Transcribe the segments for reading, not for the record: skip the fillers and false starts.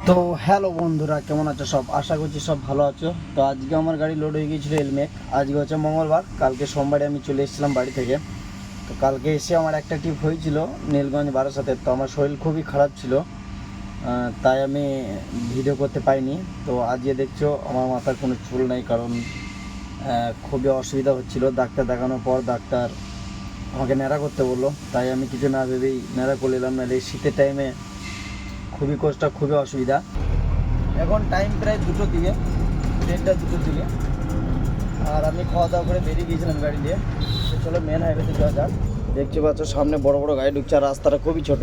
তো হ্যালো বন্ধুরা, কেমন আছো সব? আশা করছি সব ভালো আছো। তো আজকে আমার গাড়ি লোড হয়ে গিয়েছিলো এলমেক। আজকে হচ্ছে মঙ্গলবার, কালকে সোমবারে আমি চলে এসেছিলাম বাড়ি থেকে। তো কালকে এসে আমার একটা ট্রিপ হয়েছিল নীলগঞ্জ বারাসাতের। তো আমার শরীর খুবই খারাপ ছিল, তাই আমি ভিডিও করতে পাইনি। তো আজকে দেখছো আমার মাথার কোনো চুল নেই, কারণ খুবই অসুবিধা হচ্ছিল। ডাক্তার দেখানোর পর ডাক্তার আমাকে ন্যাড়া করতে বললো, তাই আমি কিছু না ভেবেই ন্যাড়া করে নিলাম। নাহলে এই শীতের টাইমে খুবই কষ্ট, খুবই অসুবিধা। এখন টাইম প্রায় 2টোর দিকে, 1:30-2টোর দিকে। আর আমি খাওয়া দাওয়া করে বেরিয়ে গিয়েছিলাম গাড়ি দিয়ে। তো চলো মেন হাইওয়েতে যাওয়া যাক। দেখতে পাচ্ছ সামনে বড় বড় গাড়ি ঢুকছে, আর রাস্তাটা খুবই ছোট।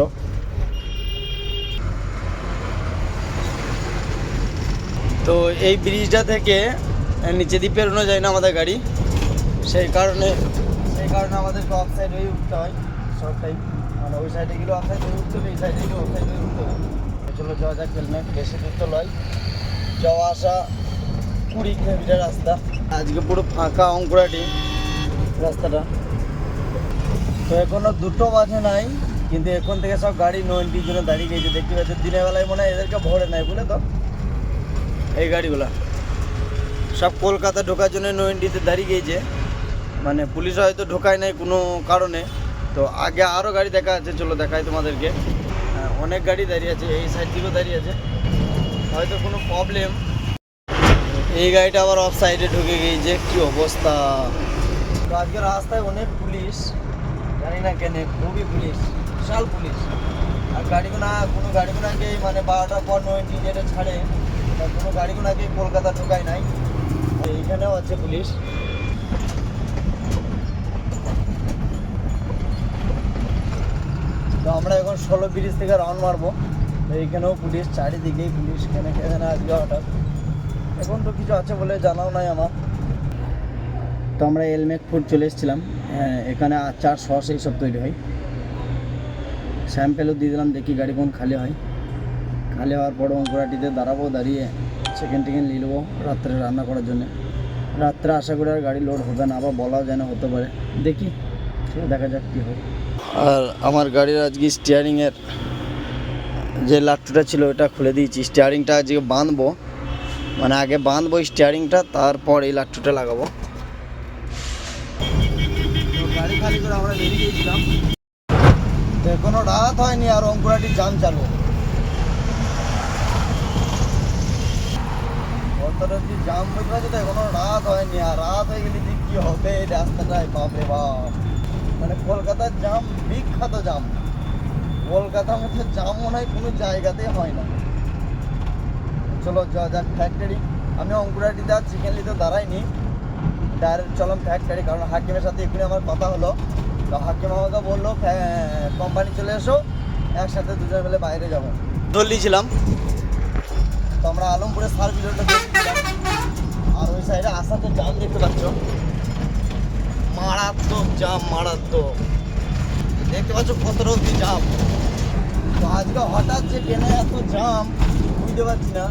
তো এই ব্রিজটা থেকে নিচে দিয়ে পেরোনো যায় না আমাদের গাড়ি, সেই কারণে আমাদেরকে অফ সাইড হয়ে উঠতে হয় সব টাইম। মানে ওই সাইডে গেলে অফ সাইড হয়ে উঠতে হবে, এই সাইডে গেলে অফ সাইড হয়ে উঠতে হবে। চলো যাওয়া যাক। হেলমেট বেশি দূর তো নয়, যাওয়া আসা 20 কিলোমিটার রাস্তা। আজকে পুরো ফাঁকা অঙ্কুরাটি রাস্তাটা। তো এখনো 2টো বাজে নাই, কিন্তু এখন থেকে সব গাড়ি 90 জন্য দাঁড়িয়ে গেছে। দেখতে পাচ্ছ দিনের বেলায় মনে হয় এদেরকে ভরে নাই, বুঝলে তো। এই গাড়িগুলা সব কলকাতা ঢোকার জন্য 90-তে দাঁড়িয়ে গিয়েছে। মানে পুলিশ হয়তো ঢোকায় নাই কোনো কারণে। তো আগে আরও গাড়ি দেখা আছে, চলো দেখাই তোমাদেরকে। অনেক গাড়ি দাঁড়িয়ে আছে, এই সাইড দিকেও দাঁড়িয়ে আছে, হয়তো কোনো প্রবলেম। এই গাড়িটা আবার অফ সাইডে ঢুকে গিয়েছে, কি অবস্থা। তো আজকে রাস্তায় অনেক পুলিশ, জানি না কেন, খুবই পুলিশ, বিশাল পুলিশ। আর কোনো গাড়িগুলোকে মানে 12টার পর 90 যেটা ছাড়ে, কোনো গাড়িগুলোকে কলকাতা ঢোকায় নাই। এইখানেও আছে পুলিশ। তো আমরা এখন 16 ব্রিজ থেকে রাউন্ড মারবো। এইখানেও পুলিশ, চারিদিকেই পুলিশ। কেন আজকে হঠাৎ, এখন তো কিছু আছে বলে জানাও নাই আমার। তো আমরা এলমেক ফুড চলে এসেছিলাম। এখানে আচার সস এইসব তৈরি হয়। স্যাম্পেলও দিয়ে দিলাম, দেখি গাড়ি কোন খালি হয়। খালি হওয়ার পর অঙ্কুরাটিতে দাঁড়াবো, দাঁড়িয়ে চিকেন নিয়ে নেবো রাত্রে রান্না করার জন্য। রাত্রে আশা করি আর গাড়ি লোড হবে না, আবার বলাও যেন হতে পারে, দেখি দেখা যাক কী হয়। আর আমার গাড়ির আজকে স্টিয়ারিংয়ের যে লাট্টুটা ছিল ওটা খুলে দিয়েছি। স্টিয়ারিংটা আজকে বাঁধবো, মানে আগে বাঁধবো স্টিয়ারিংটা, তারপর এই লাট্টুটা লাগাবো। তো গাড়ি খালি করে আমরা বেরিয়ে গিয়েছিলাম। তো এখনো রাত হয়নি আর অঙ্কুরাটির জাম চালু। কতটা কি জাম বুঝতে পারছি। তো এখনো রাত হয়নি, আর রাত হয়ে গেলে কি হবে এই রাস্তাটায়, বাপরে বাপ। মানে কলকাতার জাম বিখ্যাত জাম, কলকাতার মধ্যে জাম মনে হয় কোনো জায়গাতেই হয় না। চলো যাওয়া যাক ফ্যাক্টরি। আমি অঙ্কুরাটিতে আর চিকেন নিতে দাঁড়াইনি, ডাইরেক্ট চলাম ফ্যাক্টরি, কারণ হাকিমের সাথে এখানে আমার কথা হলো। তো হাকিম আমাকে বললো কোম্পানি চলে এসো, একসাথে দুজন মিলে বাইরে যাবো। ধরলিয়েছিলাম। তো আমরা আলমপুরের সার্ভিসটা দেখছিলাম, আর ওই সাইডে আসাতে জাম দেখতে পাচ্ছ, মারাত্মক জাম, মারাত্মক। দেখতে পাচ্ছ কতটা অব্দি জাম। তো আজকে হঠাৎ যে ট্রেনে এত জাম বুঝতে পারছি না।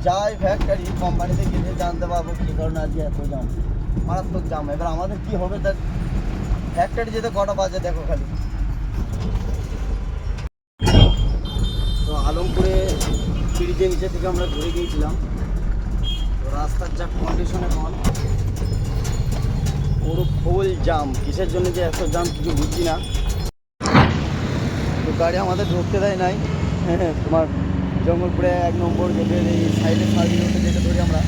যাই ফ্যাক্টরি কোম্পানিতে গেলে জানতে পারবো কী কারণে আজকে এত জাম, মারাত্মক জাম। এবার আমাদের কি হবে, তার ফ্যাক্টরি যেতে কটা বাজে দেখো খালি। তো আলমপুরে ব্রিজের নিচে থেকে আমরা ঘুরে গিয়েছিলাম। তো রাস্তার যা কন্ডিশন এখন, পুরো ফুল জাম। কিসের জন্য যে এত জাম কিছু বুঝছি না। তো গাড়ি আমাদের ঢুকতে দেয় নাই। তোমার জঙ্গলপুরে 1 নম্বর গেটের এই সাইডে সার্ভিস রোডে যেটা ধরি আমরা,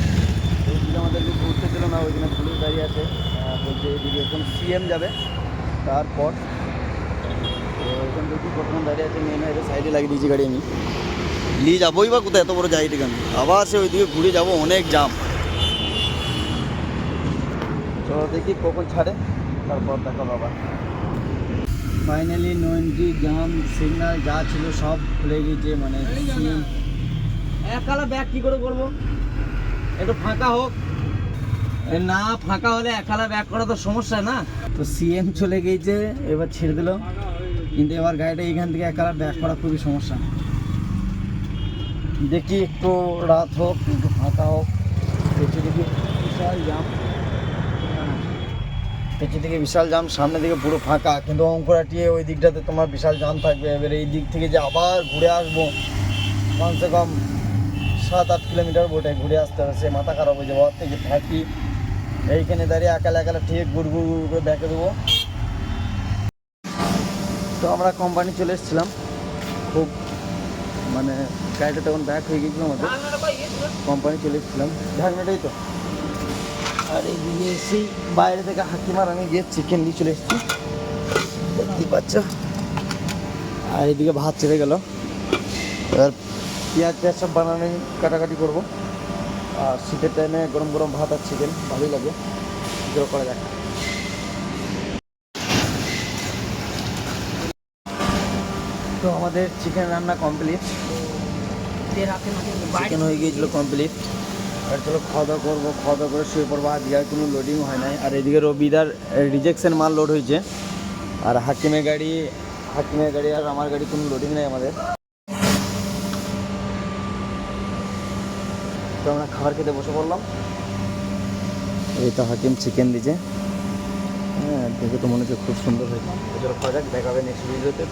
ওইদিকে আমাদেরকে ঘুরতে ছিল না। ওইখানে পুলিশ দাঁড়িয়ে আছে, বলছে এদিকে এখন সিএম যাবে। তারপর তো ওইখান থেকে প্রথম দাঁড়িয়ে আছে, মেন হাইওয়ে সাইডে লাগিয়ে দিয়েছি গাড়ি। আমি নিয়ে যাবোই বা কোথায়, এত বড় যাই থেকে আমি আবার সে ওইদিকে ঘুরে যাবো, অনেক জাম। তো দেখি কখন ছাড়ে, তারপর দেখা বাবা। ফাইনালি 90 জাম সিগন্যাল যা ছিল সব খুলে গিয়েছে। মানে সিএম একালা ব্যাক কী করে করবো, একটু ফাঁকা হোক। না ফাঁকা হলে একালা ব্যাক করা তো সমস্যা না। তো সিএম চলে গিয়েছে, এবার ছেড়ে দিল। কিন্তু এবার গাড়িটা এইখান থেকে একালা ব্যাক করা খুবই সমস্যা। দেখি একটু রাত হোক, একটু ফাঁকা হোক। পেছনে দিকে বিশাল জাম, পেছন থেকে বিশাল জাম, সামনে দিকে পুরো ফাঁকা। কিন্তু অঙ্কুরাটি ওই দিকটাতে তোমার বিশাল জাম থাকবে। এবার এই দিক থেকে যে আবার ঘুরে আসবো, কমসে কম 7-8 কিলোমিটার বোটে ঘুরে আসতে হবে, সে মাথা খারাপ হয়ে যাবে ওর থেকে থাকি এইখানে দাঁড়িয়ে একালা একালা ঠিক গুড় গুড় গুড় করে ব্যাকে দেবো। তো আমরা কোম্পানি চলে এসেছিলাম, খুব মানে গাড়িটা তখন ব্যাক হয়ে গিয়েছিল আমাদের, কোম্পানি চলে এসেছিলাম ঢাকনাটাই তো। আর এইদিকে এসেই বাইরে থেকে হাকিমার আমি গিয়ে চিকেন নিয়ে চলে এসেছি, দেখতেই পাচ্ছ। আর এইদিকে ভাত চেড়ে গেল, এবার পেঁয়াজ পেঁয়াজ সব বানানো কাটাকাটি করবো। আর শীতের টাইমে গরম গরম ভাত আর চিকেন ভালোই লাগে, যেটা করা যাক। তো আমাদের চিকেন রান্না কমপ্লিট, চিকেন হয়ে গিয়েছিলো কমপ্লিট। আর চলো খাওয়া দাওয়া করবো, খাওয়া দাওয়া করে শুয়ে পড়বো। আজকে আর কোনো লোডিং হয় নাই। আর এদিকে রবিদার রিজেকশন মাল লোড হয়েছে, আর হাকিমের গাড়ি আর আমার গাড়ি কোনো লোডিং নেই আমাদের। তো আমরা খাবার খেতে বসে পড়লাম। এই তো হাকিম চিকেন দিয়েছে, হ্যাঁ দেখে তো মনে হচ্ছে খুব সুন্দর হয়েছে। চলো খাওয়া যাক, দেখা হবে নেক্সট ভিডিওতে।